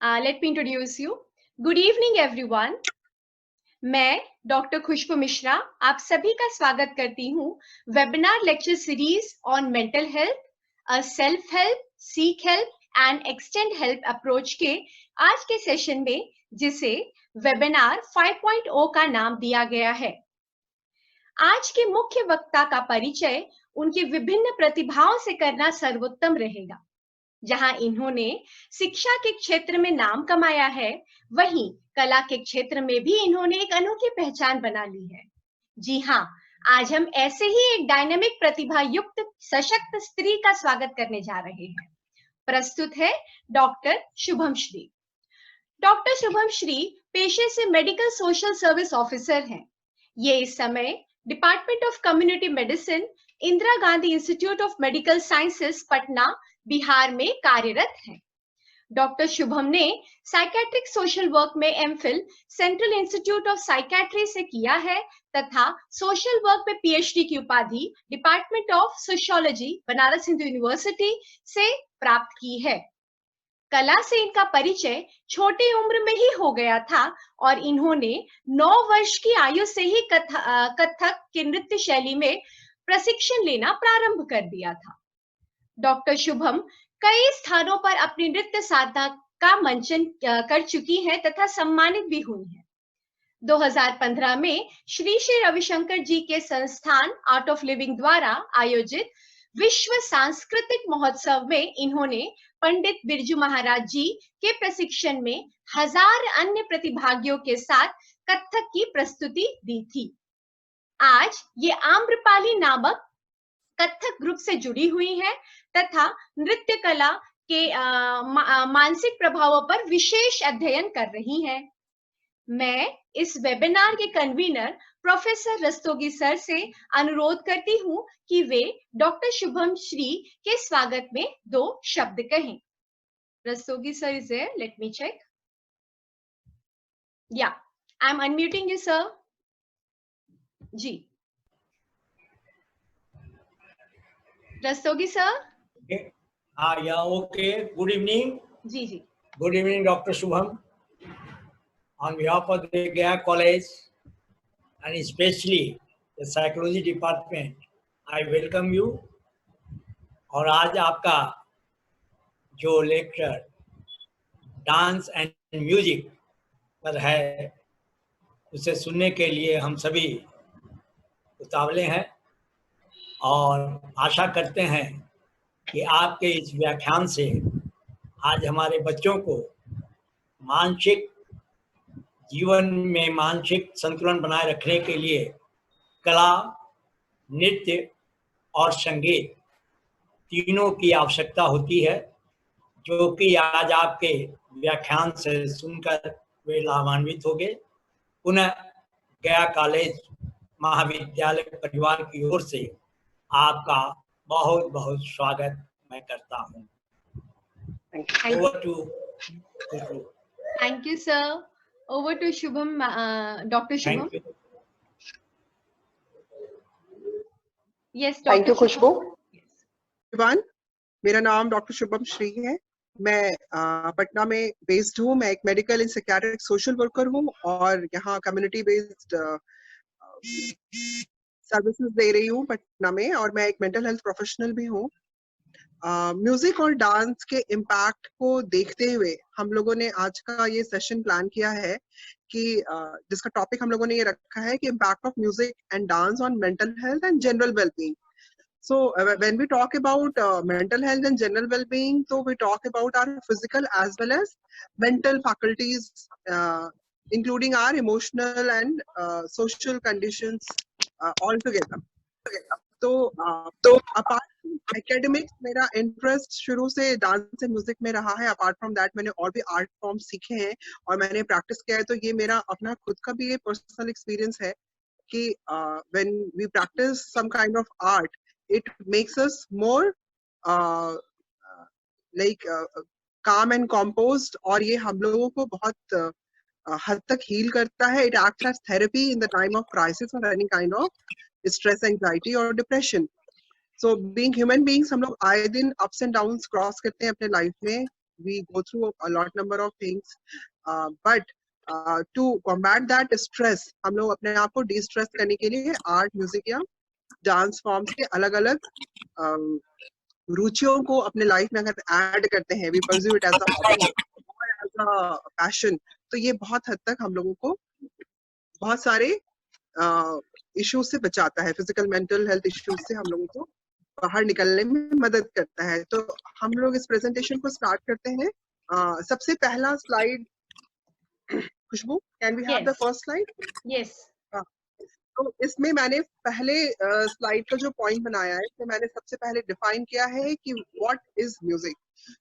Let me introduce you. Good evening, everyone. मैं doctor खुशबू मिश्रा आप सभी का स्वागत करती हूँ webinar lecture series on mental health, a self help, seek help and extend help approach के आज के सेशन में, जिसे वेबिनार 5.0 का नाम दिया गया है। आज के मुख्य वक्ता का परिचय उनकी विभिन्न प्रतिभाओं से करना सर्वोत्तम रहेगा। जहां इन्होंने शिक्षा के क्षेत्र में नाम कमाया है, वहीं कला के क्षेत्र में भी इन्होंने एक अनोखी पहचान बना ली है। जी हाँ, आज हम ऐसे ही एक डायनामिक प्रतिभा युक्त सशक्त स्त्री का स्वागत करने जा रहे हैं। प्रस्तुत है डॉक्टर शुभम श्री। डॉक्टर शुभम श्री पेशे से मेडिकल सोशल सर्विस ऑफिसर हैं। ये इस समय department of community medicine, Indira Gandhi institute of medical sciences, Patna, Bihar में कार्यरत हैं। डॉक्टर शुभम ने साइकेट्रिक सोशल वर्क में MPhil central institute of psychiatry से किया है तथा सोशल वर्क में पीएचडी की उपाधि department of sociology, Banaras Hindu university से प्राप्त की है। कला से इनका परिचय छोटी उम्र में ही हो गया था और इन्होंने 9 वर्ष की आयु से ही कथक के नृत्य शैली में प्रशिक्षण लेना प्रारंभ कर दिया था। डॉक्टर शुभम कई स्थानों पर अपनी नृत्य साधना का मंचन कर चुकी हैं तथा सम्मानित भी हुई हैं। 2015 में श्री श्री रविशंकर जी के संस्थान आर्ट ऑफ लिविंग द्वारा आयोजित विश्व सांस्कृतिक महोत्सव में इन्होंने पंडित बिरजू महाराज जी के प्रशिक्षण में 1000 अन्य प्रतिभागियों के साथ कथक की प्रस्तुति दी थी। आज ये आम्रपाली नामक कथक ग्रुप से जुड़ी हुई है तथा नृत्य कला के मानसिक प्रभावों पर विशेष अध्ययन कर रही हैं। मैं इस वेबिनार के कन्वीनर प्रोफेसर रस्तोगी सर से अनुरोध करती हूं कि वे डॉक्टर शुभम श्री के स्वागत में 2 शब्द कहें। Rastogi sir is there, let me check. Yeah, I am unmuting you sir. जी, Rastogi sir. Okay. Good evening. जी। Good evening, Dr. Shubham. On behalf of the Gaya College and especially the Psychology Department, I welcome you. और आज आपका जो lecture dance and music पर है, उसे सुनने के लिए हम सभी उतावले हैं और आशा करते हैं कि आपके इस व्याख्यान से आज हमारे बच्चों को मानसिक जीवन में मानसिक संतुलन बनाए रखने के लिए कला, नृत्य और संगीत तीनों की आवश्यकता होती है, जो कि आज आपके व्याख्यान से सुनकर वे लाभान्वित होंगे। पुनः गया कॉलेज महाविद्यालय परिवार की ओर से आपका बहुत बहुत स्वागत मैं करता हूँ। Thank you, sir. Over to Shubham, Dr. Shubham. Thank you. Yes, Dr. Thank you, Khushboo. Yes. मेरा नाम डॉक्टर शुभम श्री है। मैं पटना में बेस्ड हूँ। मैं एक medical and psychiatric social worker हूँ और यहाँ कम्युनिटी बेस्ड सर्विसेज दे रही हूँ पटना में, और मैं एक मेंटल हेल्थ प्रोफेशनल भी हूँ। म्यूजिक और डांस के इम्पैक्ट को देखते हुए हम लोगों ने आज का ये सेशन प्लान किया है कि जिसका टॉपिक हम लोगों ने ये रखा है कि impact of music and dance on mental health and general wellbeing. So when we talk about mental health and general well-being, so we talk about our physical as well as mental faculties, including our emotional and social conditions all together. तो apart academics मेरा interest शुरू से dance and music में रहा है। Apart from that मैंने और भी आर्ट फॉर्म सीखे हैं और मैंने प्रैक्टिस किया है। तो ये मेरा अपना खुद का भी एक पर्सनल एक्सपीरियंस है कि when we practice some kind of art, it makes us more calm and composed, और ये हम लोगों को बहुत हद तक हील करता है। It acts as therapy in the time of crisis or any kind of stress, anxiety or depression. So being human beings, हम लोग आए दिन ups and downs क्रॉस करते हैं अपने लाइफ में, we go through a lot number of things, but to combat that stress, हम लोग अपने आप को de-stress करने के लिए आर्ट, म्यूजिक या डांस फॉर्म्स के अलग अलग रुचियों को अपने लाइफ में अगर ऐड करते हैं, we pursue it as a hobby और एज अ पैशन, तो ये बहुत हद तक हम लोगों को बहुत सारे इश्यूज से बचाता है, फिजिकल मेंटल हेल्थ इश्यूज से हम लोगों को बाहर निकलने में मदद करता है। तो हम लोग इस प्रेजेंटेशन को स्टार्ट करते हैं। सबसे पहला slide, Khushboo, can we have the first slide? Yes. तो इसमें मैंने पहले स्लाइड का जो पॉइंट बनाया है, इसमें मैंने सबसे पहले डिफाइन किया है कि व्हाट इज म्यूजिक।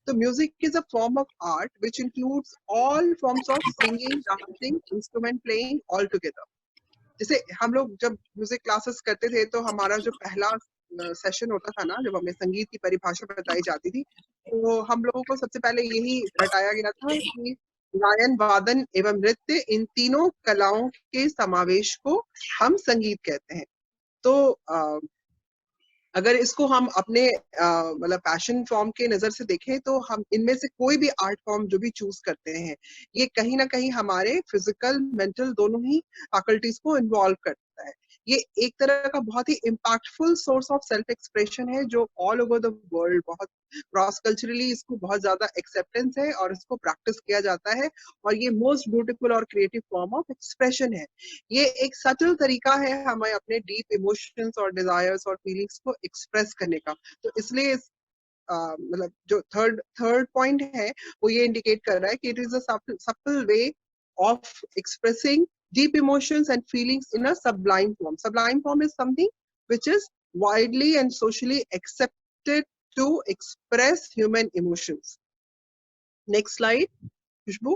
तो music is a form of art which includes all forms of singing, dancing, instrument playing all together. जैसे हम लोग जब म्यूजिक क्लासेस करते थे तो हमारा जो पहला सेशन होता था ना, जब हमें संगीत की परिभाषा बताई जाती थी, तो हम लोगों को सबसे पहले यही रटाया गया था कि गायन, वादन एवं नृत्य, इन तीनों कलाओं के समावेश को हम संगीत कहते हैं। तो अगर इसको हम अपने मतलब पैशन फॉर्म के नजर से देखें, तो हम इनमें से कोई भी आर्ट फॉर्म जो भी चूज करते हैं, ये कहीं ना कहीं हमारे फिजिकल, मेंटल दोनों ही फैकल्टीज को इन्वॉल्व करता है। ये एक तरह का बहुत ही impactful source of self expression है, जो ऑल ओवर द वर्ल्ड बहुत क्रॉस कल्चरली इसको बहुत ज्यादा एक्सेप्टेंस है और इसको प्रैक्टिस किया जाता है, और ये मोस्ट ब्यूटीफुल और क्रिएटिव फॉर्म ऑफ एक्सप्रेशन है। ये एक सटल तरीका है हमें अपने डीप इमोशंस और डिजायर्स और फीलिंग्स को एक्सप्रेस करने का। तो इसलिए मतलब जो थर्ड पॉइंट है वो ये इंडिकेट कर रहा है कि it is a subtle way of expressing deep emotions and feelings in a sublime form. Sublime form is something which is widely and socially accepted to express human emotions. Next slide, Khushbu.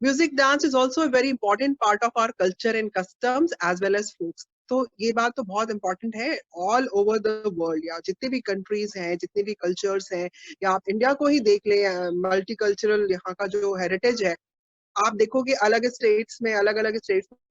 Music dance is also a very important part of our culture and customs as well as folks. तो ये बात तो बहुत important है all over the world, या जितने भी countries हैं, जितने भी कल्चर्स हैं, या आप इंडिया को ही देख लें, मल्टी कल्चरल यहाँ का जो हेरिटेज है, आप देखोगे अलग स्टेट्स में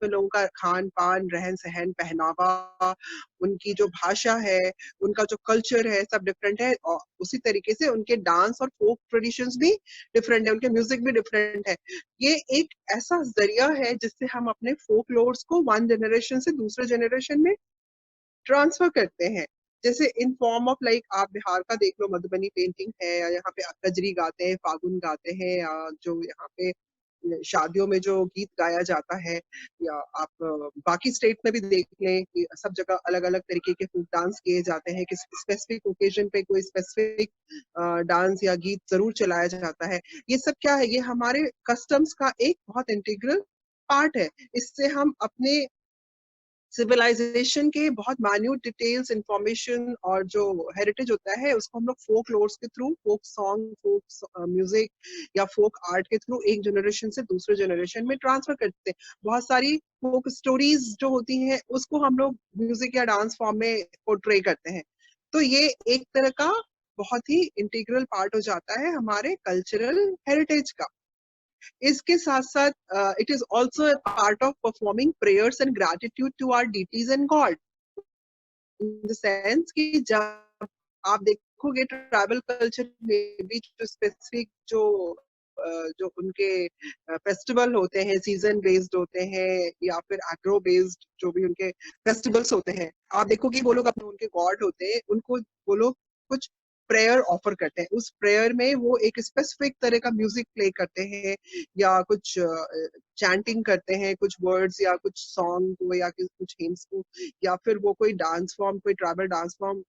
लोगों का खान पान, रहन सहन, पहनावा, उनकी जो भाषा है, उनका जो कल्चर है, सब डिफरेंट है। और उसी तरीके से उनके डांस और फोक ट्रेडिशंस भी डिफरेंट है, उनके म्यूजिक भी डिफरेंट है। ये एक ऐसा जरिया है जिससे हम अपने फोक लोर्स को वन जनरेशन से दूसरे जनरेशन में ट्रांसफर करते हैं। जैसे इन फॉर्म ऑफ लाइक आप बिहार का देख लो, मधुबनी पेंटिंग है, या यहाँ पे कजरी गाते हैं, फागुन गाते हैं, या जो यहाँ पे शादियों में जो गीत गाया जाता है, या आप बाकी स्टेट में भी देख लें कि सब जगह अलग अलग तरीके के फोक डांस किए जाते हैं, किसी स्पेसिफिक ओकेजन पे कोई स्पेसिफिक डांस या गीत जरूर चलाया जाता है। ये सब क्या है? ये हमारे कस्टम्स का एक बहुत इंटीग्रल पार्ट है। इससे हम अपने सिविलाइजेशन के बहुत माइन्यूट डिटेल्स, इंफॉर्मेशन और जो हेरिटेज होता है, उसको हम लोग फोक लोर्स के through, folk song, folk music या फोक आर्ट के थ्रू एक जनरेशन से दूसरे जनरेशन में ट्रांसफर करते हैं। बहुत सारी फोक स्टोरीज जो होती हैं उसको हम लोग म्यूजिक या डांस फॉर्म में पोर्ट्रे करते हैं। तो ये एक तरह का बहुत ही इंटीग्रल पार्ट हो जाता है हमारे कल्चरल हेरिटेज का। इसके साथ साथ it is also a part of performing prayers and gratitude to our deities and God. In the sense कि जब आप देखोगे ट्राइबल कल्चर में भी जो स्पेसिफिक जो उनके फेस्टिवल होते हैं, सीजन बेस्ड होते हैं, या फिर एग्रो बेस्ड जो भी उनके फेस्टिवल्स होते हैं, आप देखोगे वो लोग अपने उनके गॉड होते हैं, उनको वो लोग कुछ प्रेयर ऑफर करते हैं। उस प्रेयर में वो एक स्पेसिफिक तरह का म्यूजिक प्ले करते हैं, या कुछ चैंटिंग करते हैं, कुछ वर्ड्स या कुछ सॉन्ग को या कुछ हिम्स को, या फिर वो कोई डांस फॉर्म, कोई ट्राइबल डांस फॉर्म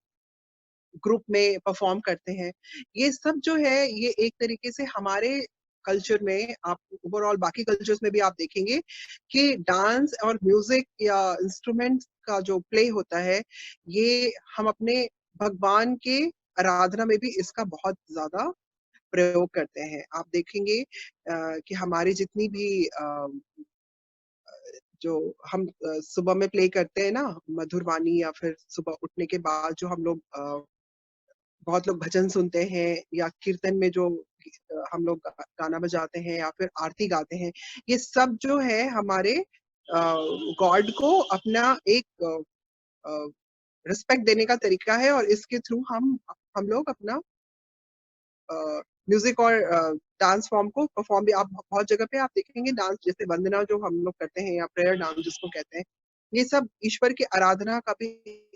ग्रुप में परफॉर्म करते हैं। ये सब जो है ये एक तरीके से हमारे कल्चर में, आप ओवरऑल बाकी कल्चर्स में भी आप देखेंगे कि डांस और म्यूजिक या इंस्ट्रूमेंट्स का जो प्ले होता है, ये हम अपने भगवान के आराधना में भी इसका बहुत ज्यादा प्रयोग करते हैं। आप देखेंगे कि हमारी जितनी भी जो हम सुबह में प्ले करते हैं ना, मधुरवाणी, या फिर सुबह उठने के बाद जो हम लोग बहुत लोग भजन सुनते हैं, या कीर्तन में जो हम लोग गाना बजाते हैं, या फिर आरती गाते हैं, ये सब जो है हमारे गॉड को अपना एक रिस्पेक्ट देने का तरीका है, और इसके थ्रू हम लोग अपना म्यूजिक और डांस फॉर्म को परफॉर्म भी, आप बहुत जगह पे आप देखेंगे डांस, जैसे वंदना जो हम लोग करते हैं या प्रेयर डांस जिसको कहते हैं, ये सब ईश्वर की आराधना का भी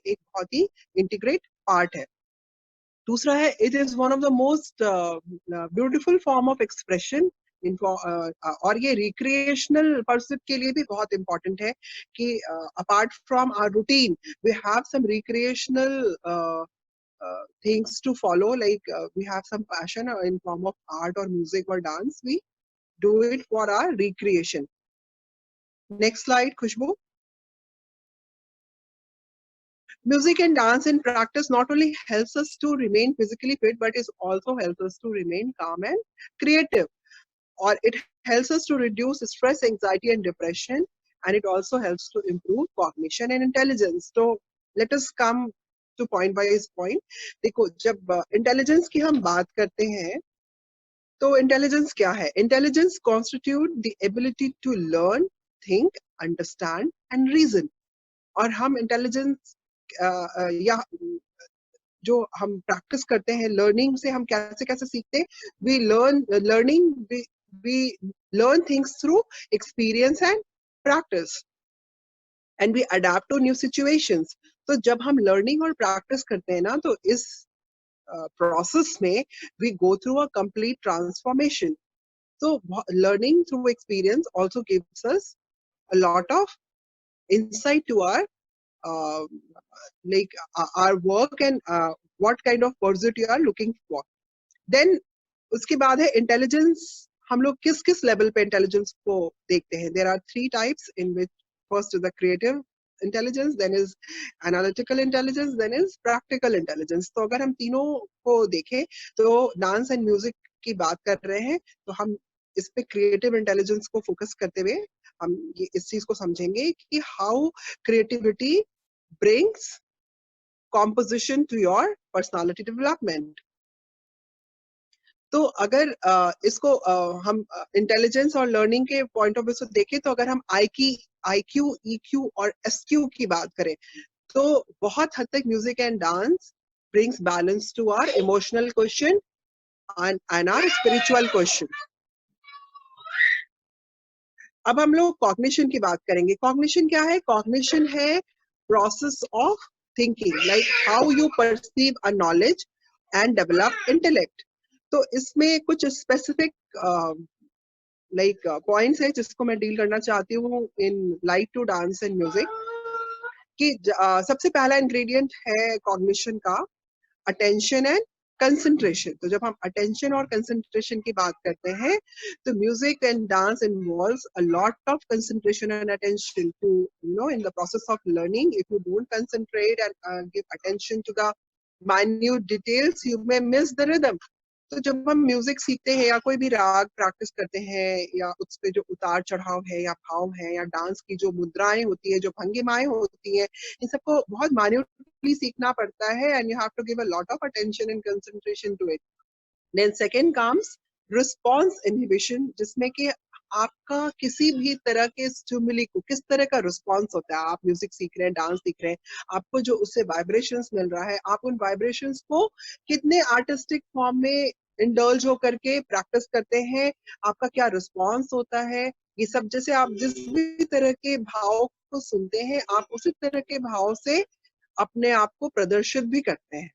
एक बहुत ही इंटीग्रेट पार्ट है। दूसरा है, it is one of the most beautiful form of expression और ये रिक्रिएशनल परस्यूट के लिए भी बहुत इंपॉर्टेंट है कि apart from our routine we have some recreational things to follow, like we have some passion in form of art or music or dance, we do it for our recreation. Next slide, Khushbu. Music and dance in practice not only helps us to remain physically fit, but it also helps us to remain calm and creative, or it helps us to reduce stress, anxiety and depression, and it also helps to improve cognition and intelligence. So let us come to point by point. देखो, जब intelligence की हम बात करते हैं तो intelligence क्या है? Intelligence constitute the ability to learn, think, understand and reason. और हम इंटेलिजेंस या जो हम प्रैक्टिस करते हैं, लर्निंग से हम कैसे कैसे सीखते हैं? We learn things through experience and practice, and we adapt to new situations. तो जब हम लर्निंग और प्रैक्टिस करते हैं ना, तो इस प्रोसेस में we go through a complete transformation. So learning through experience also gives us a lot of insight to our our work and what kind of pursuit you are looking for. Then उसके बाद है intelligence. हम लोग किस किस level पे intelligence को देखते हैं? There are 3 types, in which first is the creative intelligence, then is analytical intelligence, then is practical intelligence. तो अगर हम तीनों को देखें तो डांस एंड म्यूजिक की बात कर रहे हैं, तो हम इस पे क्रिएटिव इंटेलिजेंस को फोकस करते हुए हम ये इस चीज को समझेंगे कि how creativity brings composition to your personality development. तो अगर इसको हम इंटेलिजेंस और लर्निंग के पॉइंट ऑफ व्यू से देखें, तो अगर हम IQ, EQ और SQ की बात करें, तो बहुत हद तक music and dance brings balance to our emotional question and our spiritual question. अब हम लोग कॉग्निशन की बात करेंगे। कॉग्निशन क्या है? कॉग्निशन है process of thinking, like how you perceive a knowledge and develop intellect. तो इसमें कुछ स्पेसिफिक पॉइंट्स है जिसको मैं डील करना चाहती हूँ in light to dance and music. कि सबसे पहला इंग्रेडिएंट है कॉग्निशन का अटेंशन एंड कंसंट्रेशन। तो जब हम अटेंशन और कंसंट्रेशन की बात करते हैं, तो music and dance involves a lot of concentration and attention to in the process of learning. If you don't concentrate and give attention to the minute details, you may miss the rhythm. तो जब हम music सीखते हैं या कोई भी राग practice करते हैं, या उस पे जो उतार चढ़ाव है या भाव है, या डांस की जो मुद्राएं होती है, जो भंगिमाएं होती है, इन सबको बहुत माइन्यूटली सीखना पड़ता है, and you have to give a lot of attention and concentration to it. Then second comes response inhibition, जिसमें कि आपका किसी भी तरह के स्टिमुली को किस तरह का रिस्पॉन्स होता है। आप म्यूजिक सीख रहे हैं, डांस सीख रहे हैं, आपको जो उससे वाइब्रेशंस मिल रहा है, आप उन वाइब्रेशंस को कितने आर्टिस्टिक फॉर्म में इंडल्ज हो करके प्रैक्टिस करते हैं, आपका क्या रिस्पॉन्स होता है, ये सब। जैसे आप जिस भी तरह के भाव को सुनते हैं, आप उसी तरह के भाव से अपने आप को प्रदर्शित भी करते हैं।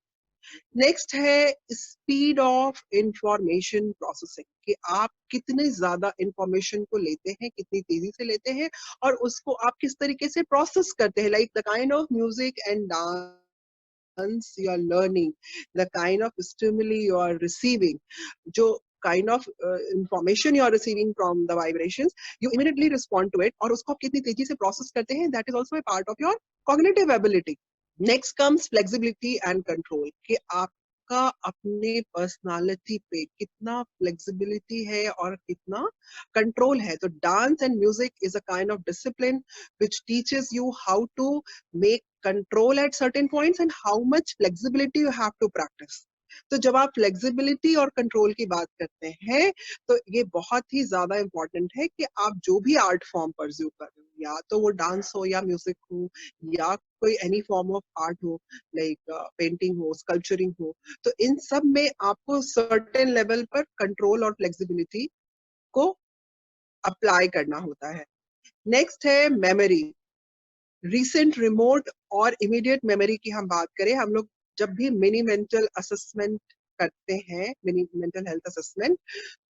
नेक्स्ट है स्पीड ऑफ इंफॉर्मेशन प्रोसेसिंग, कि आप कितने ज्यादा इंफॉर्मेशन को लेते हैं, कितनी तेजी से लेते हैं, और उसको आप किस तरीके से प्रोसेस करते हैं। Like the kind of music and dance you are learning, the kind of stimuli you are receiving, जो kind of information you are receiving from the vibrations, you immediately respond to it, और उसको आप कितनी तेजी से process करते हैं, that is also a part of your cognitive ability. Next comes flexibility and control, कि आपका अपने पर्सनालिटी पे कितना फ्लेक्सिबिलिटी है और कितना कंट्रोल है। तो dance and music is a kind of discipline which teaches you how to make control at certain points and how much flexibility you have to practice. तो जब आप फ्लेक्सिबिलिटी और कंट्रोल की बात करते हैं तो ये बहुत ही ज्यादा इम्पोर्टेंट है कि आप जो भी आर्ट फॉर्म परस्यू कर रहे हो, या तो वो डांस हो या म्यूजिक हो या कोई एनी फॉर्म ऑफ आर्ट हो, लाइक पेंटिंग हो, स्कल्पचरिंग हो, तो इन सब में आपको सर्टेन लेवल पर कंट्रोल और फ्लेक्सिबिलिटी को अप्लाई करना होता है। नेक्स्ट है मेमोरी। रिसेंट, रिमोट और इमीडिएट मेमोरी की हम बात करें, हम लोग जब भी मिनी मेंटल असेसमेंट करते हैं, मिनी मेंटल हेल्थ असेसमेंट,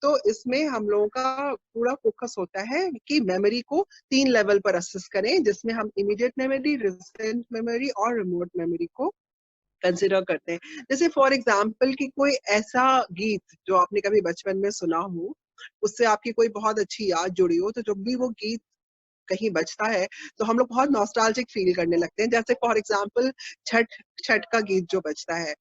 तो इसमें हम लोगों का पूरा फोकस होता है कि मेमोरी को 3 लेवल पर असेस करें, जिसमें हम इमीडिएट मेमोरी, रिसेंट मेमोरी और रिमोट मेमोरी को कंसिडर करते हैं। जैसे फॉर एग्जाम्पल कि कोई ऐसा गीत जो आपने कभी बचपन में सुना हो, उससे आपकी कोई बहुत अच्छी याद जुड़ी हो, तो जब भी वो गीत कहीं बजता है तो हम लोग बहुत नॉस्टैल्जिक फील करने लगते हैं। जैसे फॉर एग्जाम्पल छठ छठ का गीत जो बजता है,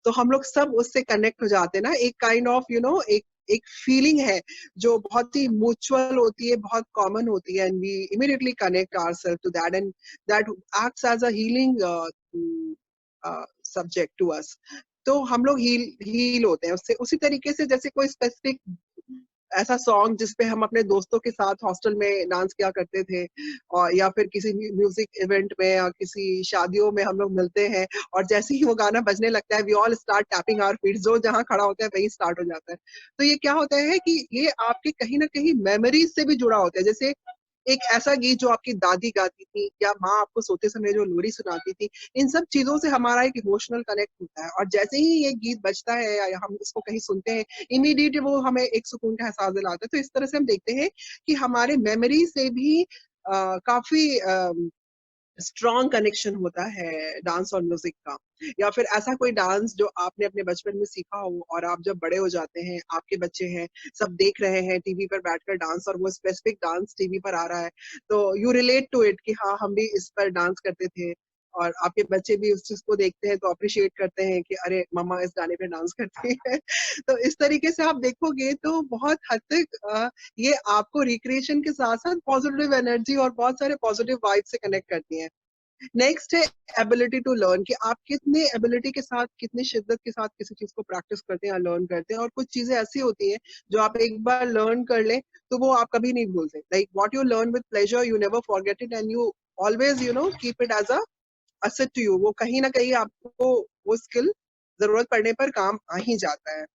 तो हम लोग सब उससे कनेक्ट हो जाते हैं ना, एक काइंड ऑफ एक एक फीलिंग है जो बहुत ही म्यूचुअल होती है, बहुत कॉमन होती है, and we immediately connect ourselves to that, and that acts as a healing subject to us. तो हम लोग हील होते हैं उससे। उसी तरीके से जैसे कोई स्पेसिफिक ऐसा सॉन्ग जिसपे हम अपने दोस्तों के साथ हॉस्टल में डांस किया करते थे, और या फिर किसी म्यूजिक इवेंट में या किसी शादियों में हम लोग मिलते हैं, और जैसे ही वो गाना बजने लगता है we all start tapping our feet, जो जहाँ खड़ा होता है वही स्टार्ट हो जाता है। तो ये क्या होता है कि ये आपके कहीं ना कहीं मेमोरीज से भी जुड़ा होता है। जैसे एक ऐसा गीत जो आपकी दादी गाती थी या माँ आपको सोते समय जो लोरी सुनाती थी, इन सब चीजों से हमारा एक इमोशनल कनेक्ट होता है, और जैसे ही ये गीत बजता है या हम इसको कहीं सुनते हैं, इमीडिएट वो हमें एक सुकून का एहसास दिलाता है। तो इस तरह से हम देखते हैं कि हमारे मेमोरी से भी काफी स्ट्रॉन्ग कनेक्शन होता है डांस और म्यूजिक का। या फिर ऐसा कोई डांस जो आपने अपने बचपन में सीखा हो और आप जब बड़े हो जाते हैं, आपके बच्चे हैं, सब देख रहे हैं टीवी पर बैठकर डांस, और वो स्पेसिफिक डांस टीवी पर आ रहा है, तो यू रिलेट टू इट कि हाँ हम भी इस पर डांस करते थे, और आपके बच्चे भी उस चीज को देखते हैं तो अप्रिशिएट करते हैं कि अरे मम्मा इस गाने पे डांस करती है। तो इस तरीके से आप देखोगे तो बहुत हद तक ये आपको रिक्रिएशन के साथ साथ पॉजिटिव एनर्जी और बहुत सारे पॉजिटिव वाइब से कनेक्ट करती हैं। नेक्स्ट है एबिलिटी टू लर्न, कि आप कितने एबिलिटी के साथ, कितनी शिद्दत के साथ किसी चीज को प्रैक्टिस करते हैं या लर्न करते हैं। और कुछ चीजें ऐसी होती हैं जो आप एक बार लर्न कर ले तो वो आप कभी नहीं भूलते। Like what you learn with pleasure you never forget it, and you always keep it as a asset to you. वो कहीं ना कहीं आपको वो स्किल जरूरत पड़ने पर काम आ ही जाता है।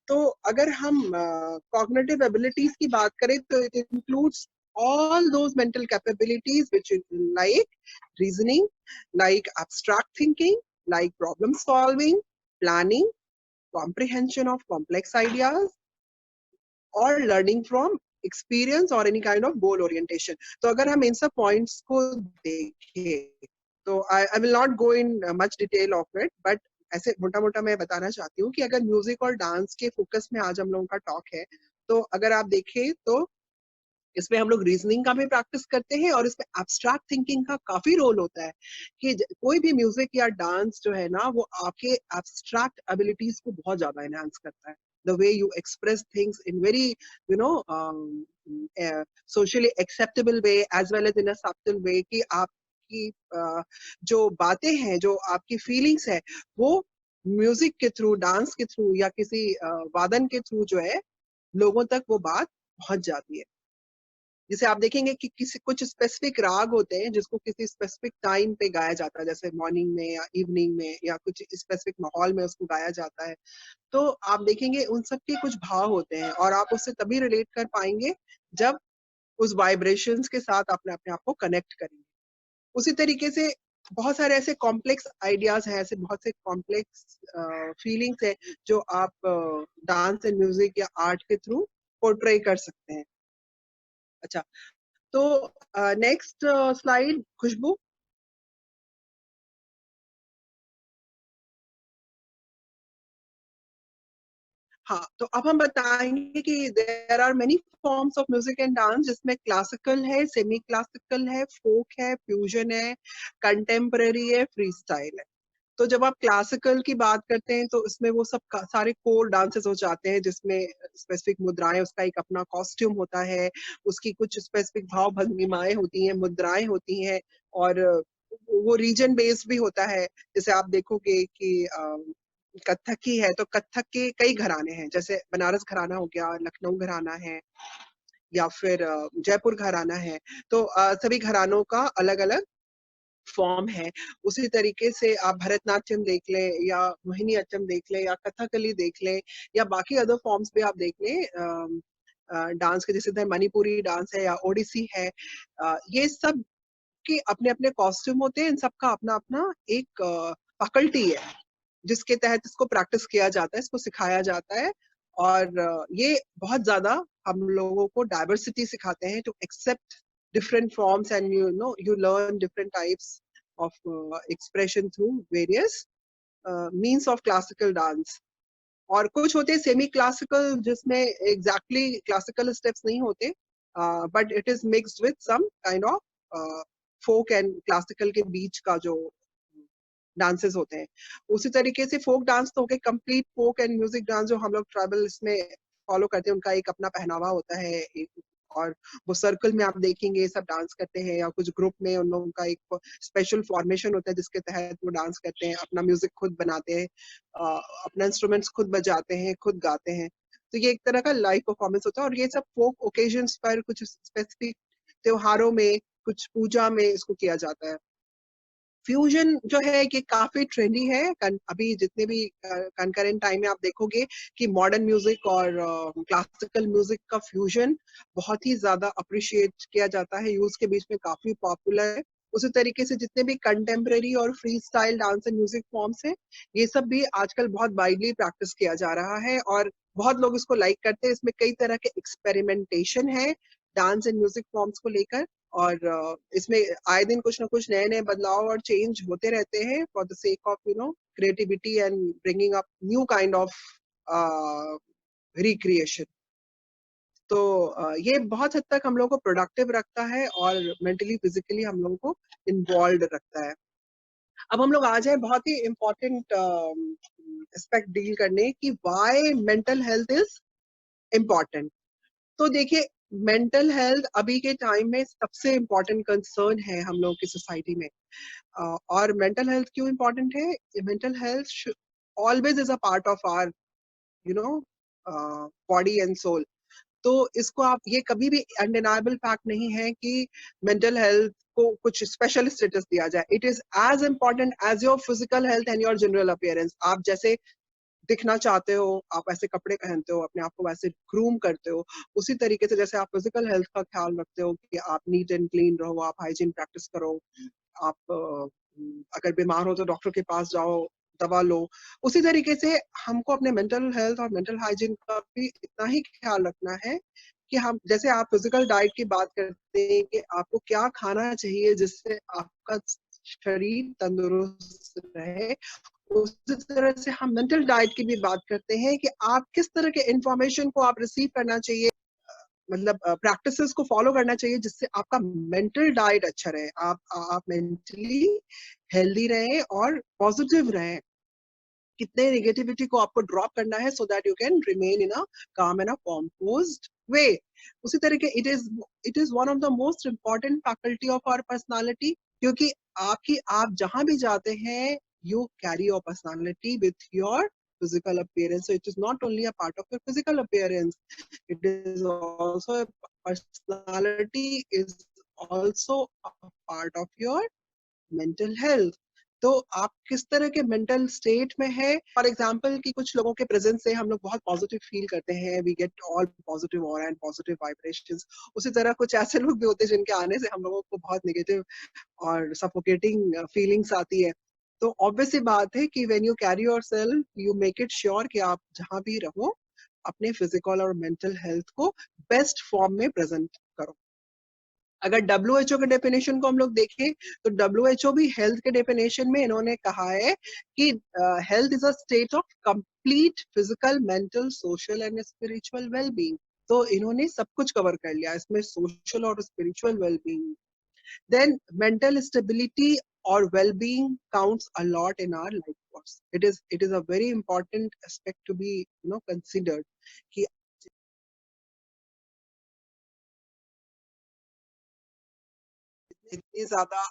तो अगर हम कॉग्निटिव एबिलिटीज की बात करें तो it includes all those mental capabilities which is like reasoning, like abstract thinking, like problem solving, planning, comprehension of complex ideas, or learning from experience or any kind of goal orientation. तो अगर हम इन सब points को देखें तो I will not go in much detail of it, but ऐसे मोटा मोटा मैं बताना चाहती हूँ कि अगर म्यूजिक और डांस के फोकस में आज हम लोगों का टॉक है, तो अगर आप देखें तो इसमें हम लोग रीजनिंग का भी प्रैक्टिस करते हैं, और इसमें एब्स्ट्रैक्ट थिंकिंग का काफी रोल होता है कि कोई भी म्यूजिक या डांस जो है ना, वो आपके एब्स्ट्रैक्ट एबिलिटीज को बहुत ज्यादा एनहांस करता है। The way you express things in very socially acceptable way as well as in a subtle way, कि आपकी जो बातें हैं, जो आपकी फीलिंग्स है, वो म्यूजिक के थ्रू, डांस के थ्रू या किसी वादन के थ्रू जो है लोगों तक वो बात पहुंच जाती है। जैसे आप देखेंगे कि किसी कुछ स्पेसिफिक राग होते हैं जिसको किसी स्पेसिफिक टाइम पे गाया जाता है, जैसे मॉर्निंग में या इवनिंग में या कुछ स्पेसिफिक माहौल में उसको गाया जाता है। तो आप देखेंगे उन सब के कुछ भाव होते हैं, और आप उससे तभी रिलेट कर पाएंगे जब उस वाइब्रेशंस के साथ अपने अपने आप को कनेक्ट करेंगे। उसी तरीके से बहुत सारे ऐसे कॉम्प्लेक्स आइडियाज हैं, ऐसे बहुत से कॉम्प्लेक्स फीलिंग्स हैं जो आप डांस एंड म्यूजिक या आर्ट के थ्रू पोर्ट्रे कर सकते हैं। अच्छा, तो नेक्स्ट स्लाइड खुशबू। हाँ, तो अब हम बताएंगे कि there are many forms of music and dance, जिसमें क्लासिकल है, सेमी क्लासिकल है, फोक है, फ्यूजन है, कंटेम्पररी है, फ्री स्टाइल है। तो जब आप क्लासिकल की बात करते हैं तो इसमें वो सब सारे कोर डांसेस हो जाते हैं, जिसमें स्पेसिफिक मुद्राएं, उसका एक अपना कॉस्ट्यूम होता है, उसकी कुछ स्पेसिफिक भाव भंगिमाएं होती हैं, मुद्राएं होती हैं, और वो रीजन बेस्ड भी होता है। जैसे आप देखोगे कि कथकी है, तो कथक के कई घराने हैं, जैसे बनारस घराना हो गया, लखनऊ घराना है, या फिर जयपुर घराना है। तो सभी घरानों का अलग अलग फॉर्म है। उसी तरीके से आप भरतनाट्यम देख लें, या मोहिनी अट्टम देख लें, या कथकली देख लें, या बाकी अदर फॉर्म्स भी आप देख लें डांस के, जैसे मणिपुरी डांस है या ओडिसी है। ये सब के अपने अपने कॉस्ट्यूम होते हैं, इन सबका अपना अपना एक फैकल्टी है जिसके तहत इसको प्रैक्टिस किया जाता है, इसको सिखाया जाता है। और ये बहुत ज्यादा हम लोगों को डाइवर्सिटी सिखाते हैं, to accept different forms, and you learn different types of expression through various means of classical dance. और कुछ होते हैं सेमी क्लासिकल, जिसमें एग्जैक्टली क्लासिकल स्टेप्स नहीं होते, but it is mixed with some kind of folk and classical के बीच का जो डांसेस होते हैं। उसी तरीके से फोक डांस तो हो गए, complete folk and music dance जो हम लोग ट्राइबल इसमें फॉलो करते हैं, उनका एक अपना पहनावा होता है और वो सर्कल में आप देखेंगे सब डांस करते हैं, या कुछ ग्रुप में उन लोगों का एक स्पेशल फॉर्मेशन होता है जिसके तहत वो डांस करते हैं, अपना म्यूजिक खुद बनाते हैं, अपना इंस्ट्रूमेंट्स खुद बजाते हैं, खुद गाते हैं। तो ये एक तरह का लाइव परफॉर्मेंस होता है, और ये सब फोक ओकेजन्स पर, कुछ स्पेसिफिक त्योहारों में, कुछ पूजा में इसको किया जाता है। फ्यूजन जो है ये काफी ट्रेंडी है। अभी जितने भी कंकरेंट टाइम में आप देखोगे कि मॉडर्न म्यूजिक और क्लासिकल म्यूजिक का फ्यूजन बहुत ही ज्यादा अप्रिशिएट किया जाता है, यूज के बीच में काफी पॉपुलर है। उसी तरीके से जितने भी कंटेम्प्रेरी और free style dance and music forms हैं, ये सब भी आजकल बहुत वाइडली प्रैक्टिस किया जा रहा है, और बहुत लोग इसको लाइक करते हैं। इसमें कई तरह के एक्सपेरिमेंटेशन है डांस एंड म्यूजिक फॉर्म्स को लेकर, और इसमें आए दिन कुछ ना कुछ नए नए बदलाव और चेंज होते रहते हैं, for the sake of creativity and bringing up new kind of recreation. तो ये बहुत हद तक हम लोग को प्रोडक्टिव रखता है, और मेंटली फिजिकली हम लोगों को इन्वॉल्व रखता है। अब हम लोग आ जाए बहुत ही इम्पोर्टेंट एस्पेक्ट डील करने की, why mental health is important. तो देखिए, मेंटल हेल्थ अभी के टाइम में सबसे इम्पोर्टेंट कंसर्न है हम लोगों की सोसाइटी में। और मेंटल हेल्थ क्यों इम्पोर्टेंट है? Mental health always is a part of our body and soul. तो इसको आप, ये कभी भी अनडिनाइबल फैक्ट नहीं है कि मेंटल हेल्थ को कुछ स्पेशल स्टेटस दिया जाए। It is as important as your physical health and your general appearance. आप जैसे दिखना चाहते हो, आप ऐसे कपड़े पहनते हो, अपने आप को वैसे ग्रूम करते हो, उसी तरीके से जैसे आप फिजिकल हेल्थ का ख्याल रखते हो कि आप नीट एंड क्लीन रहो, आप हाइजीन प्रैक्टिस करो, आप अगर बीमार हो तो डॉक्टर के पास जाओ, दवा लो। उसी तरीके से हमको अपने मेंटल हेल्थ और मेंटल हाइजीन का भी इतना ही ख्याल रखना है कि हम, जैसे आप फिजिकल डाइट की बात करते हैं कि आपको क्या खाना चाहिए जिससे आपका शरीर तंदुरुस्त रहे, उसी तरह से हम मेंटल डाइट की भी बात करते हैं कि आप किस तरह के इंफॉर्मेशन को आप रिसीव करना चाहिए, मतलब प्रैक्टिसेस को फॉलो करना चाहिए जिससे आपका मेंटल डाइट अच्छा रहे, आप मेंटली हेल्दी रहें और पॉजिटिव रहें। कितने नेगेटिविटी को आपको ड्रॉप करना है, so that you can remain in a calm and a composed way. उसी तरह के it is one of the most important faculty of our personality, क्योंकि आप जहां भी जाते हैं, you carry your personality with your physical appearance. So it is not only a part of your physical appearance, it is also personality is also a part of your mental health. तो आप किस तरह के mental state में है, for example कि कुछ लोगों के प्रेजेंस से हम लोग बहुत पॉजिटिव फील करते हैं, we get all positive aura and positive vibrations. उसी तरह कुछ ऐसे लोग भी होते हैं जिनके आने से हम लोगों को बहुत नेगेटिव और सफोकेटिंग फीलिंग्स आती है। तो ऑब्वियस सी बात है कि when you carry yourself, you make it sure कि आप जहां भी रहो, अपने फिजिकल और मेंटल हेल्थ को बेस्ट फॉर्म में प्रेजेंट करो। अगर WHO के डेफिनेशन को हम लोग देखें, तो WHO भी हेल्थ के डेफिनेशन में इन्होंने कहा है कि health is a state of complete physical, mental, social and spiritual wellbeing. तो इन्होंने सब कुछ कवर कर लिया इसमें, सोशल और spiritual wellbeing. Then mental stability or well-being counts a lot in our life course. It is a very important aspect to be considered कि इतनी ज्यादा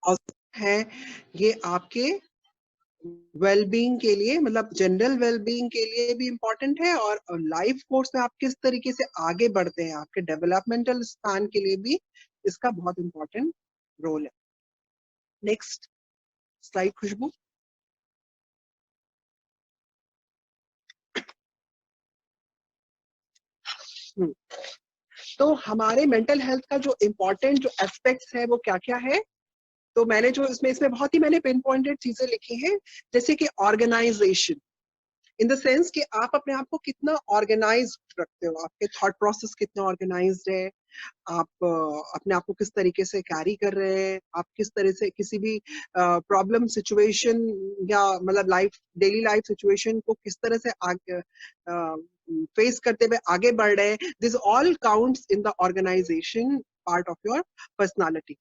आप हैं, ये आपके वेलबींग के लिए, मतलब जनरल वेलबींग के लिए भी इम्पोर्टेंट है, और लाइफ कोर्स में आप किस तरीके से आगे बढ़ते हैं आपके डेवलपमेंटल स्पैन के लिए भी इसका बहुत इम्पोर्टेंट रोल है। नेक्स्ट स्लाइड खुशबू। तो हमारे मेंटल हेल्थ का जो इम्पोर्टेंट जो एस्पेक्ट्स है वो क्या क्या है, तो मैंने जो इसमें बहुत ही मैंने पिन पॉइंटेड चीजें लिखी हैं, जैसे कि ऑर्गेनाइजेशन, इन द सेंस कि आप अपने आप को कितना ऑर्गेनाइज्ड रखते हो, आपके थॉट प्रोसेस कितना ऑर्गेनाइज्ड है, आप अपने आप को किस तरीके से कैरी कर रहे हैं, आप किस तरह से किसी भी प्रॉब्लम सिचुएशन या मतलब लाइफ डेली लाइफ सिचुएशन को किस तरह से आगे फेस करते हुए आगे बढ़ रहे हैं। This all counts in the organisation part of your personality.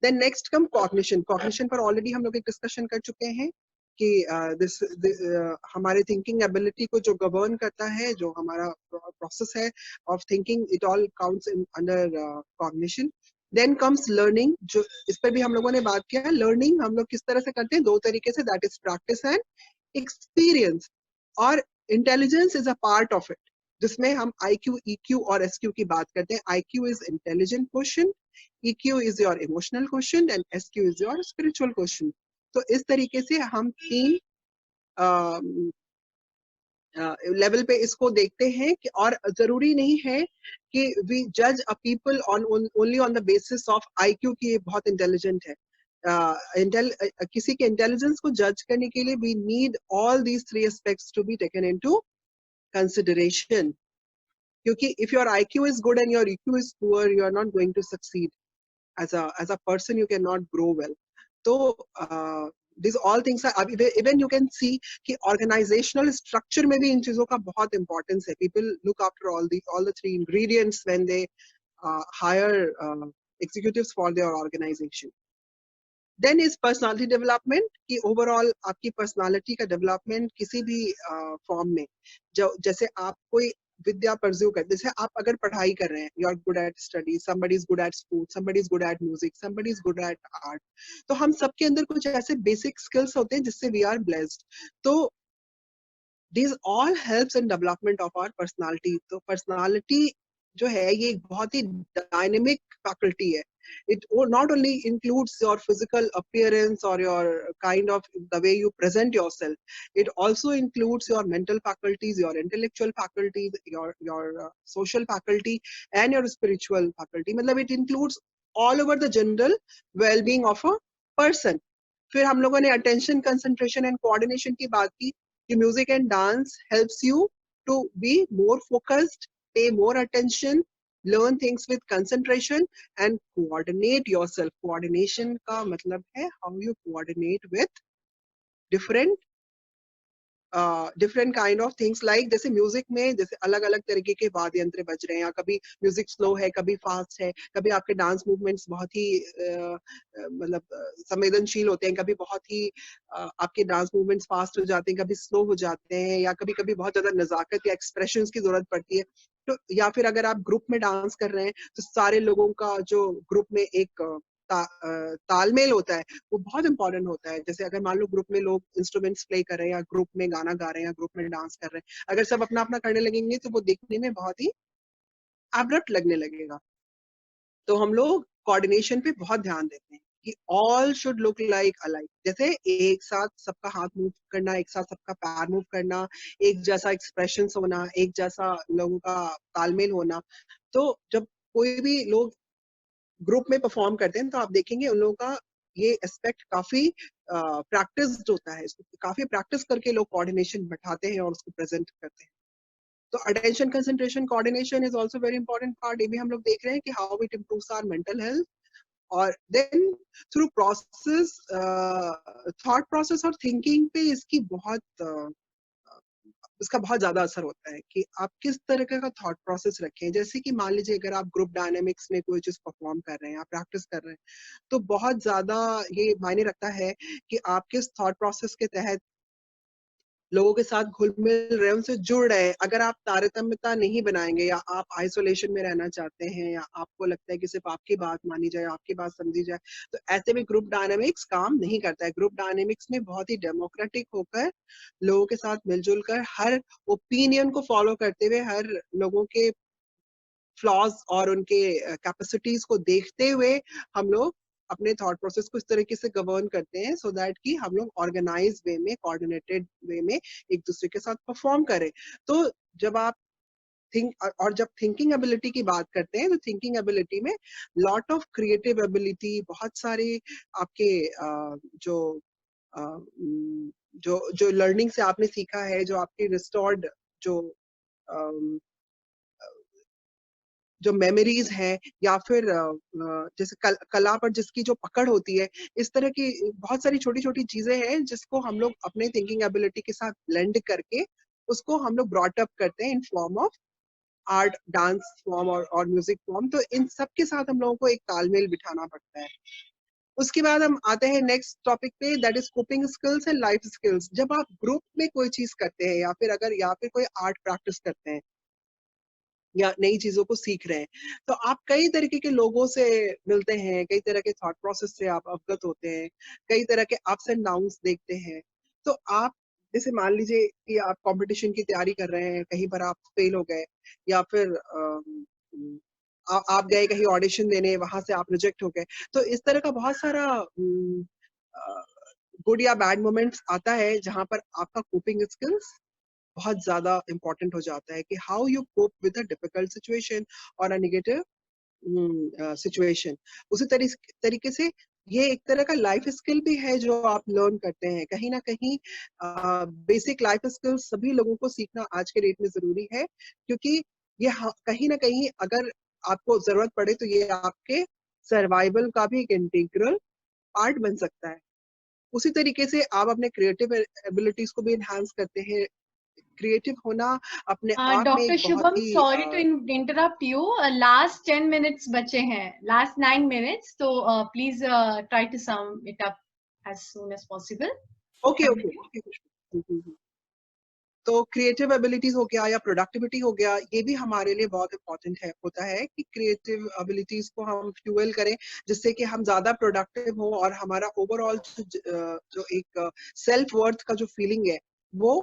Then next come cognition. Cognition पर ऑलरेडी हम लोग एक डिस्कशन कर चुके हैं कि हमारे थिंकिंग एबिलिटी को जो गवर्न करता है, जो हमारा प्रोसेस है of thinking, it all counts in under cognition. Then comes learning, जो इस पर भी हम लोगों ने बात किया है। लर्निंग हम लोग किस तरह से करते हैं, दो तरीके से, that is practice and experience. और intelligence is a part of it, जिसमें हम IQ, EQ और SQ की बात करते हैं। IQ is intelligent question, EQ is your emotional quotient and SQ is your spiritual quotient. तो इस तरीके से हम तीन लेवल पे इसको देखते हैं कि, और जरूरी नहीं है कि वी जज a people on only on the basis of IQ की ये बहुत इंटेलिजेंट है। किसी के इंटेलिजेंस को जज करने के लिए we need all these three aspects to be taken into consideration, क्योंकि if your IQ is good and your EQ is poor, you are not going to succeed as a person, you cannot grow well. So these all things are, even you can see कि organizational structure में भी इन चीजों का बहुत importance है. People look after all the three ingredients when they hire executives for their organization. Then is personality development, कि overall आपकी personality का development किसी भी form में, जैसे आप कोई विद्या परस्यू करते, जैसे आप अगर पढ़ाई कर रहे हैं, you are good at study, somebody is good at sport, somebody is good at music, somebody is good at art, तो हम सबके अंदर कुछ ऐसे बेसिक स्किल्स होते हैं जिससे वी आर ब्लेस्ड। तो these all helps in development of our personality. तो personality जो है ये एक बहुत ही डायनेमिक फैकल्टी है। It not only includes your physical appearance or your kind of the way you present yourself, it also includes your mental faculties, your intellectual faculties, your social faculty and your spiritual faculty. मतलब it includes all over the general well-being of a person. फिर हम लोगों ने attention, concentration and coordination की बात की, कि music and dance helps you to be more focused, pay more attention, learn things with concentration and coordinate yourself. Coordination का मतलब है how you coordinate with different different kind of things, like जैसे music में जैसे अलग अलग तरीके के वाद्य यंत्र बज रहे हैं, या कभी म्यूजिक स्लो है, कभी फास्ट है, कभी आपके डांस मूवमेंट्स बहुत ही मतलब संवेदनशील होते हैं, कभी बहुत ही आपके डांस मूवमेंट्स फास्ट हो जाते हैं, कभी स्लो हो जाते हैं, या कभी कभी बहुत ज्यादा नजाकत या एक्सप्रेशंस की जरूरत पड़ती है। तो या फिर अगर आप ग्रुप में डांस कर रहे हैं तो सारे लोगों का जो ग्रुप में एक तालमेल होता है वो बहुत इंपॉर्टेंट होता है। जैसे अगर मान लो ग्रुप में लोग इंस्ट्रूमेंट्स प्ले कर रहे हैं, या ग्रुप में गाना गा रहे हैं, या ग्रुप में डांस कर रहे हैं, अगर सब अपना अपना करने लगेंगे तो वो देखने में बहुत ही एब्रप्ट लगने लगेगा। तो हम लोग कोऑर्डिनेशन पे बहुत ध्यान देते हैं कि all should look like alike, जैसे एक साथ सबका हाथ मूव करना, एक साथ सबका पैर मूव करना, एक जैसा एक्सप्रेशंस होना, एक जैसा लोगों का तालमेल होना। तो जब कोई भी लोग ग्रुप में परफॉर्म करते हैं तो आप देखेंगे उन लोगों का ये एस्पेक्ट काफी प्रैक्टिस्ड होता है, इसको काफी प्रैक्टिस करके लोग कोऑर्डिनेशन बैठाते हैं और उसको प्रेजेंट करते हैं। तो attention, concentration, coordination is also very important part. ये भी हम लोग देख रहे हैं कि how it improves our mental health. और then through process, thought process और थिंकिंग पे इसका बहुत ज्यादा असर होता है कि आप किस तरह का थॉट प्रोसेस रखें। जैसे कि मान लीजिए अगर आप ग्रुप डायनेमिक्स में कोई चीज परफॉर्म कर रहे हैं, आप प्रैक्टिस कर रहे हैं, तो बहुत ज्यादा ये मायने रखता है कि आप किस थॉट प्रोसेस के तहत लोगों के साथ घुल मिल रहे हैं, उनसे जुड़ रहे हैं। अगर आप तारतम्यता नहीं बनाएंगे या आप आइसोलेशन में रहना चाहते हैं या आपको लगता है कि सिर्फ आपकी बात मानी जाए, आपकी बात समझी जाए, तो ऐसे में ग्रुप डायनामिक्स काम नहीं करता है। ग्रुप डायनामिक्स में बहुत ही डेमोक्रेटिक होकर, लोगों के साथ मिलजुल कर, हर ओपिनियन को फॉलो करते हुए, हर लोगों के फ्लॉज और उनके कैपेसिटीज को देखते हुए हम लोग अपने थॉट प्रोसेस को इस तरीके से गवर्न करते हैं सो दैट कि हम लोग ऑर्गेनाइज वे में, कोऑर्डिनेटेड वे में एक दूसरे के साथ परफॉर्म करें। तो जब आप जब थिंकिंग एबिलिटी की बात करते हैं, तो थिंकिंग एबिलिटी में लॉट ऑफ क्रिएटिव एबिलिटी, बहुत सारे आपके जो जो लर्निंग से आपने सीखा है, जो आपकी रिस्टोर्ड जो जो मेमोरीज हैं, या फिर जैसे कला पर जिसकी जो पकड़ होती है, इस तरह की बहुत सारी छोटी छोटी चीजें हैं जिसको हम लोग अपने थिंकिंग एबिलिटी के साथ ब्लेंड करके उसको हम लोग ब्रॉट अप करते हैं in form of art, dance form और म्यूजिक फॉर्म। तो इन सब के साथ हम लोगों को एक तालमेल बिठाना पड़ता है। उसके बाद हम आते हैं नेक्स्ट टॉपिक पे, that is coping skills and life skills. जब आप ग्रुप में कोई चीज करते हैं या फिर कोई आर्ट प्रैक्टिस करते हैं या नई चीजों को सीख रहे हैं, तो आप कई तरीके के लोगों से मिलते हैं, कई तरह के थॉट प्रोसेस से आप अवगत होते हैं, कई तरह के अप्स एंड डाउन्स देखते हैं। तो आप जैसे मान लीजिए कि आप कंपटीशन की तैयारी कर रहे हैं, कहीं पर आप फेल हो गए, या फिर आप गए कहीं ऑडिशन देने, वहां से आप रिजेक्ट हो गए। तो इस तरह का बहुत सारा गुड या बैड मोमेंट्स आता है जहां पर आपका कोपिंग स्किल्स बहुत ज्यादा इंपॉर्टेंट हो जाता है कि how you cope with a difficult situation और अ नेगेटिव सिचुएशन। उसी तरीके से ये एक तरह का लाइफ स्किल भी है जो आप लर्न करते हैं। कहीं ना कहीं बेसिक लाइफ स्किल्स सभी लोगों को सीखना आज के डेट में जरूरी है, क्योंकि ये कहीं ना कहीं अगर आपको जरूरत पड़े तो ये आपके सर्वाइवल का भी एक इंटीग्रल पार्ट बन सकता है। उसी तरीके से आप अपने क्रिएटिव एबिलिटीज को भी एनहांस करते हैं। क्रिएटिव होना अपने आप में डॉक्टर एक बहुत शुभम, ही sorry to interrupt you, last 10 minutes बचे हैं, लास्ट 9 मिनट्स, तो please try to sum it up as soon as possible. Okay okay okay. तो क्रिएटिव एबिलिटीज हो गया या प्रोडक्टिविटी हो गया, ये भी हमारे लिए बहुत इंपॉर्टेंट होता है कि क्रिएटिव एबिलिटीज को हम फ्यूएल करें, जिससे कि हम ज्यादा प्रोडक्टिव हो और हमारा ओवरऑल जो एक सेल्फ वर्थ का जो फीलिंग है वो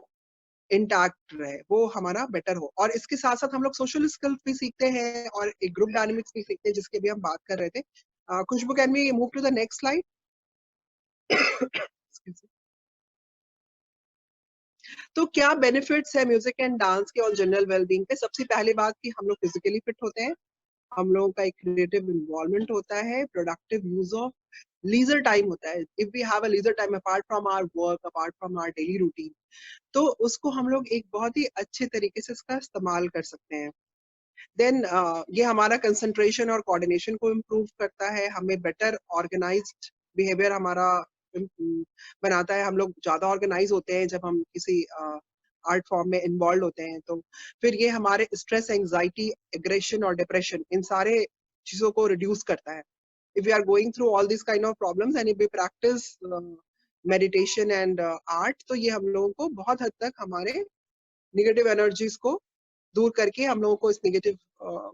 इंटैक्ट रहे, वो हमारा बेटर हो। और इसके साथ साथ हम लोग सोशल स्किल्स भी सीखते हैं और एक ग्रुप डायनेमिक्स भी सीखते हैं, जिसके भी हम बात कर रहे थे। Khushboo, can we move to the next slide? तो क्या बेनिफिट्स है म्यूजिक एंड डांस के और जनरल वेलबींग पे? सबसे पहली बात कि हम लोग फिजिकली फिट होते हैं, हम लोगों का एक क्रिएटिव इन्वॉल्वमेंट होता है, productive use of leisure time होता है। If we have a leisure time apart from our work, apart from our daily routine, तो उसको हम लोग एक बहुत ही अच्छे तरीके से इसका इस्तेमाल कर सकते हैं। देन ये हमारा कंसंट्रेशन और कोऑर्डिनेशन को इम्प्रूव करता है, हमें बेटर ऑर्गेनाइज्ड बिहेवियर हमारा बनाता है। हम लोग ज्यादा ऑर्गेनाइज होते हैं जब हम किसी आर्ट फॉर्म में इन्वॉल्व होते हैं। तो फिर ये हमारे स्ट्रेस, एंजाइटी, एग्रेशन और डिप्रेशन, इन सारे चीजों को रिड्यूस करता है। if we are going through all these kind of problems and if we practice meditation and art, तो ये हम लोगों को बहुत हद तक हमारे नेगेटिव एनर्जीज को दूर करके हम लोगों को इस नेगेटिव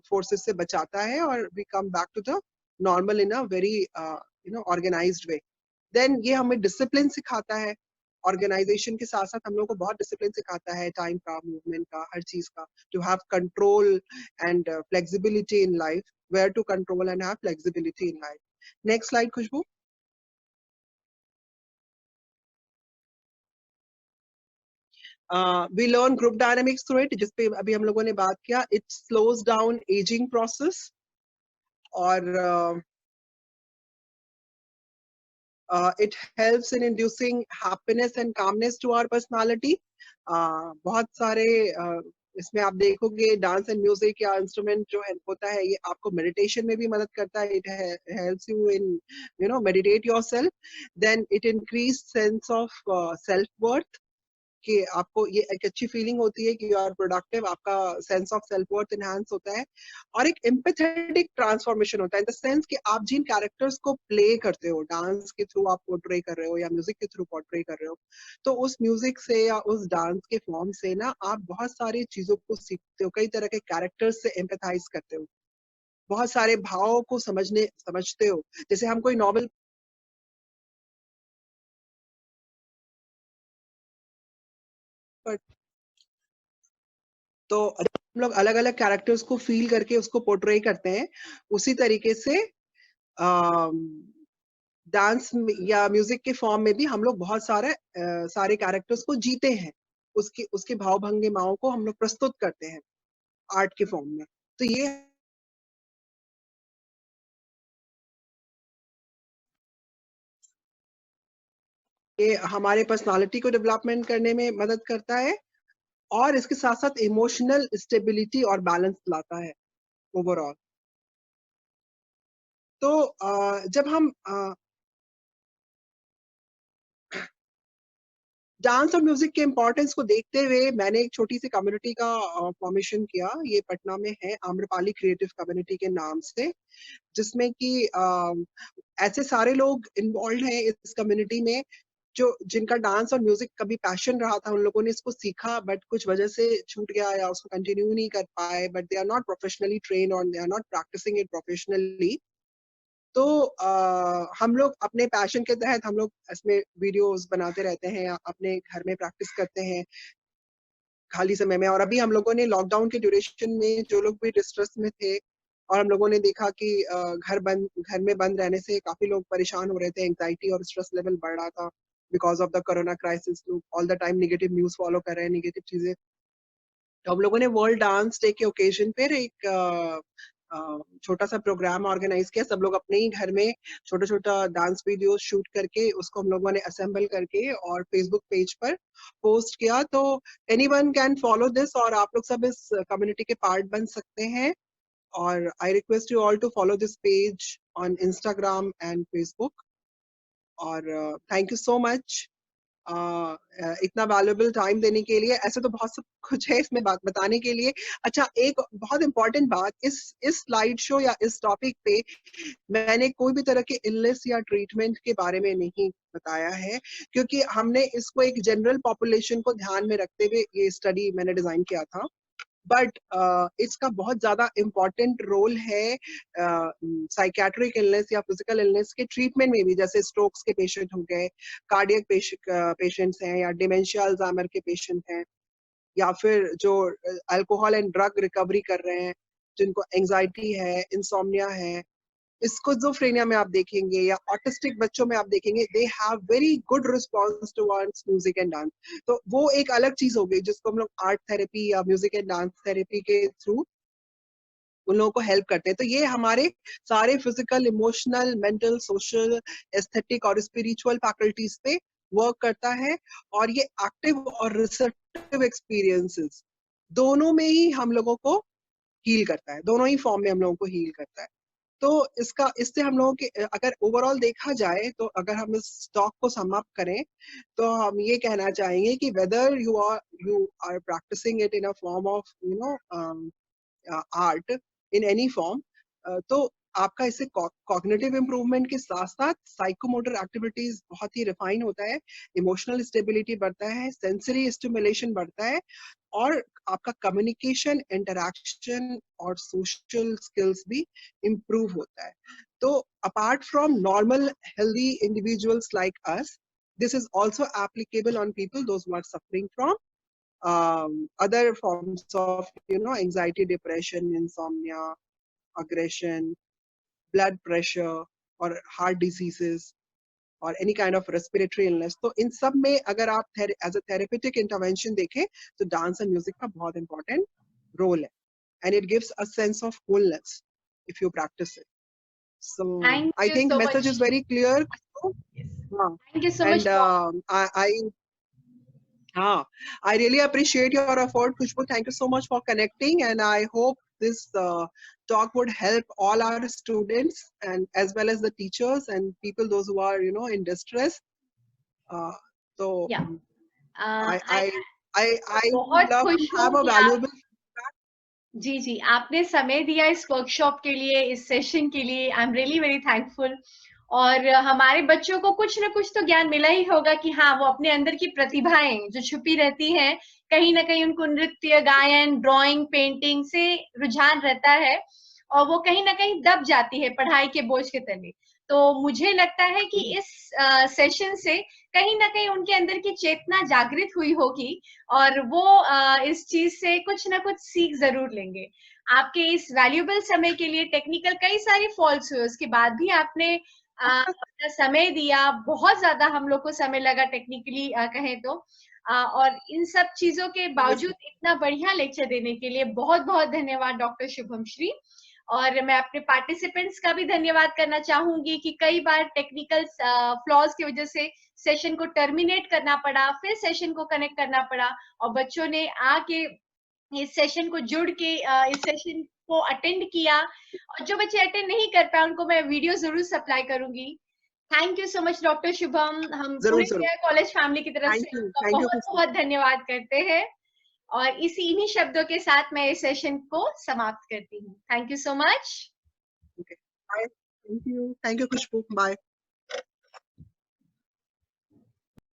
फोर्सेस से बचाता है और we come back to the normal in a very organised way. Then ये हमें डिसिप्लिन सिखाता है। ऑर्गेनाइजेशन के साथ साथ हम लोगों को बहुत डिसिप्लिन सिखाता है, टाइम का, मूवमेंट का, हर चीज का, to have control and flexibility in life, where to control and have flexibility in life. Next slide Khushboo. We learn group dynamics through it, जिसपे अभी हम लोगों ने बात किया। It slows down ageing process और it helps in inducing happiness and calmness to our personality. बहुत सारे इसमें आप देखोगे डांस एंड म्यूजिक या इंस्ट्रूमेंट जो है होता है, ये आपको मेडिटेशन में भी मदद करता है। It helps you in meditate yourself. Then it increase sense of self worth कि आपको ये एक अच्छी फीलिंग होती है कि यू आर प्रोडक्टिव, आपका sense of self worth enhance होता है, और एक एम्पैथेटिक ट्रांसफॉर्मेशन होता है इन द सेंस कि आप जिन कैरेक्टर्स को प्ले करते हो, डांस के थ्रू आप पोर्ट्रे कर रहे हो या म्यूजिक के थ्रू पोर्ट्रे कर रहे हो, तो उस म्यूजिक से या उस डांस के फॉर्म से ना आप बहुत सारी चीजों को सीखते हो, कई तरह के कैरेक्टर्स से एम्पैथाइज करते हो, बहुत सारे भावों को समझते हो। जैसे हम कोई नॉवल तो हम लोग अलग अलग कैरेक्टर्स को फील करके उसको पोर्ट्रे करते हैं, उसी तरीके से डांस या म्यूजिक के फॉर्म में भी हम लोग बहुत सारे कैरेक्टर्स को जीते हैं, उसके भाव भंगिमाओं को हम लोग प्रस्तुत करते हैं आर्ट के फॉर्म में। तो ये हमारे पर्सनालिटी को डेवलपमेंट करने में मदद करता है, और इसके साथ साथ इमोशनल स्टेबिलिटी और बैलेंस लाता है ओवरऑल। तो जब हम डांस और म्यूजिक के इम्पोर्टेंस को देखते हुए मैंने एक छोटी सी कम्युनिटी का फॉर्मेशन किया। ये पटना में है, आम्रपाली क्रिएटिव कम्युनिटी के नाम से, जिसमें कि ऐसे सारे लोग इन्वॉल्व हैं इस कम्युनिटी में जो जिनका डांस और म्यूजिक कभी पैशन रहा था, उन लोगों ने इसको सीखा बट कुछ वजह से छूट गया या उसको कंटिन्यू नहीं कर पाए, but they are not professionally trained और they are not practicing it professionally. तो हम लोग अपने पैशन के तहत हम लोग इसमें वीडियोस बनाते रहते हैं, अपने घर में प्रैक्टिस करते हैं खाली समय में। और अभी हम लोगों ने लॉकडाउन के ड्यूरेशन में जो लोग भी डिस्ट्रेस में थे, और हम लोगों ने देखा कि घर में बंद रहने से काफी लोग परेशान हो रहे थे, एंजाइटी और स्ट्रेस लेवल बढ़ रहा था because of the corona crisis. लोग all the time negative news follow कर रहे हैं, नेगेटिव चीजें। तो हम लोगों ने वर्ल्ड डांस डे के ओकेजन पर एक छोटा सा प्रोग्राम ऑर्गेनाइज किया। सब लोग अपने ही घर में छोटा छोटा डांस वीडियो शूट करके उसको हम लोगों ने असेंबल करके और फेसबुक पेज पर पोस्ट किया। तो एनीवन कैन फॉलो दिस, और आप लोग सब इस कम्युनिटी के पार्ट बन सकते हैं। और I request you all to follow this page on Instagram and Facebook. और थैंक यू सो मच इतना वैल्यूएबल टाइम देने के लिए। ऐसे तो बहुत सब कुछ है इसमें बात बताने के लिए। अच्छा, एक बहुत इंपॉर्टेंट बात, इस स्लाइड शो या इस टॉपिक पे मैंने कोई भी तरह के इलनेस या ट्रीटमेंट के बारे में नहीं बताया है, क्योंकि हमने इसको एक जनरल पॉपुलेशन को ध्यान में रखते हुए ये स्टडी मैंने डिजाइन किया था। बट इसका बहुत ज्यादा इम्पोर्टेंट रोल है साइकेट्रिक इलनेस या फिजिकल इलनेस के ट्रीटमेंट में भी, जैसे स्ट्रोक्स के पेशेंट हो गए, कार्डियक पेशेंट्स हैं, या डिमेंशिया अल्जाइमर के पेशेंट हैं, या फिर जो अल्कोहल एंड ड्रग रिकवरी कर रहे हैं, जिनको एंजाइटी है, इंसोम्निया है, स्किज़ोफ्रेनिया में आप देखेंगे, या ऑटिस्टिक बच्चों में आप देखेंगे, they have very good response towards music and dance. तो वो एक अलग चीज हो गई जिसको हम लोग आर्ट थेरेपी या म्यूजिक एंड डांस थेरेपी के थ्रू उन लोगों को हेल्प करते हैं। तो ये हमारे सारे physical, emotional, mental, social, aesthetic और स्पिरिचुअल फैकल्टीज पे वर्क करता है। और ये एक्टिव और रिसेप्टिव एक्सपीरियंसेस दोनों में ही हम लोगों को हील करता है, दोनों ही फॉर्म में हम लोगों को हील करता है। तो इससे हम लोगों के अगर ओवरऑल देखा जाए, तो अगर हम इस टॉक को सम अप करें, तो हम ये कहना चाहेंगे कि whether you are practising it in a form of art in any form, तो आपका इससे कॉग्निटिव इम्प्रूवमेंट के साथ साथ साइकोमोटर एक्टिविटीज बहुत ही रिफाइन होता है, इमोशनल स्टेबिलिटी बढ़ता है, सेंसरी स्टिमुलेशन बढ़ता है, और आपका कम्युनिकेशन, इंटरैक्शन और सोशल स्किल्स भी इम्प्रूव होता है। तो apart from normal healthy individuals like us, this is also applicable on people those who are suffering from other forms of anxiety, depression, insomnia, aggression, blood pressure, or heart diseases, or any kind of respiratory illness. तो इन सब में अगर आप as a therapeutic intervention देखें, तो dance and music का बहुत important role है, and it gives a sense of wholeness if you practice it. So Thank I you think so message much. is very clear. Yes. Thank you so much And for I really appreciate your effort, Khushbu. Thank you so much for connecting, and I hope this talk would help all our students and as well as the teachers and people those who are in distress. So yeah. I बहुत love खुश to हूँ have a कि आप valuable जी आपने समय दिया इस workshop के लिए, इस सेशन के लिए। I am really very thankful. और हमारे बच्चों को कुछ ना कुछ तो ज्ञान मिला ही होगा कि हाँ, वो अपने अंदर की प्रतिभाएं जो छुपी रहती हैं, कहीं ना कहीं उनको नृत्य, गायन, ड्राइंग, पेंटिंग से रुझान रहता है और वो कहीं ना कहीं दब जाती है पढ़ाई के बोझ के तले। तो मुझे लगता है कि इस सेशन से कहीं ना कहीं उनके अंदर की चेतना जागृत हुई होगी और वो इस चीज से कुछ ना कुछ सीख जरूर लेंगे। आपके इस वैल्यूएबल समय के लिए टेक्निकल कई सारी फॉल्ट्स हुए, उसके बाद भी आपने अपना समय दिया। बहुत ज्यादा हम लोग को समय लगा टेक्निकली कहें तो। और इन सब चीजों के बावजूद इतना बढ़िया लेक्चर देने के लिए बहुत बहुत धन्यवाद डॉक्टर शुभम श्री। और मैं अपने पार्टिसिपेंट्स का भी धन्यवाद करना चाहूंगी कि कई बार टेक्निकल फ्लॉज की वजह से सेशन को टर्मिनेट करना पड़ा, फिर सेशन को कनेक्ट करना पड़ा और बच्चों ने आके इस सेशन को जुड़ के इस सेशन को अटेंड किया। और जो बच्चे अटेंड नहीं कर पाए उनको मैं वीडियो जरूर सप्लाई करूंगी। Thank you so much doctor Shubham. हम पूरे केयर कॉलेज फैमिली की तरफ से आपका thank you बहुत बहुत धन्यवाद करते हैं और इन्हीं शब्दों के साथ मैं इस सेशन को समाप्त करती हूँ। Thank you so much. Bye. Thank you Khushbu. Bye.